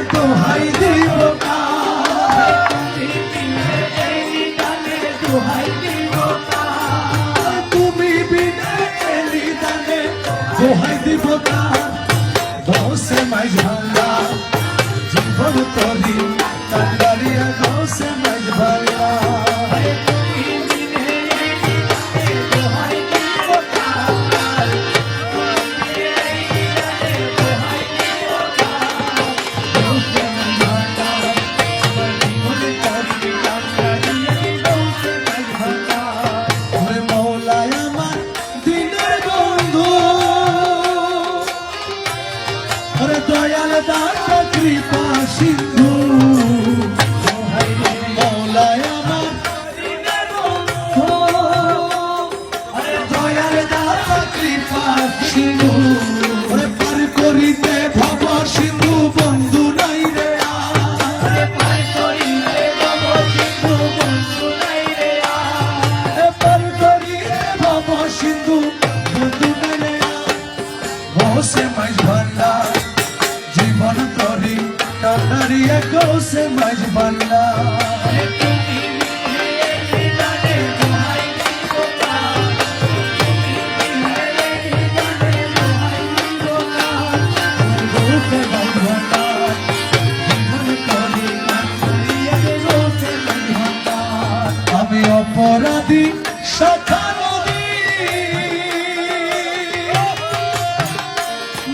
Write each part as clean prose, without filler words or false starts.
দোহাই দিব তুমি বিনে এলি দানে দোহাই দিব দোষে মাইজ ভাঙ্গা জীবন তরি কান্ডারিয়া দোষে মাইজ ভাঙ্গা দয়াল দাতা কৃপা সিন্ধু মৌলায় আমার দয়াল দাতা কৃপা সিন্ধু পার করিতে ভব সিন্ধু বন্ধু নাই রে পার করিতে ভব সিন্ধু বন্ধু নাই রে পার করিতে ভব সিন্ধু বন্ধু নাই রে হোসে মাইজ ভান্ডা জীবন তরি কান্ডারিয়া কোসে মাঝ বান্না আমি অপরাধী শাখা নদী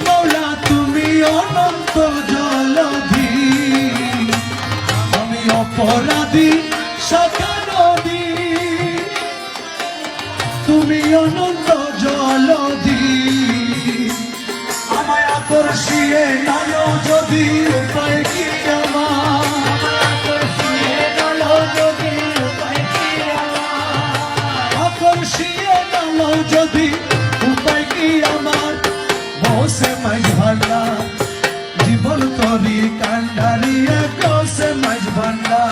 মৌলা তুমি অনন্ত জলধি আমি অপরাধী শাখা নদী তুমি অনন্ত জলধি আমায় আকর্ষিয়ে নাও যদি উপায় কি আমার আকর্ষিয়ে নাও যদি উপায় কি আমার হোসে মাইজ ভান্ডা জীবন তরি কান্ডারিয়া কোসে মাইজ ভান্ডা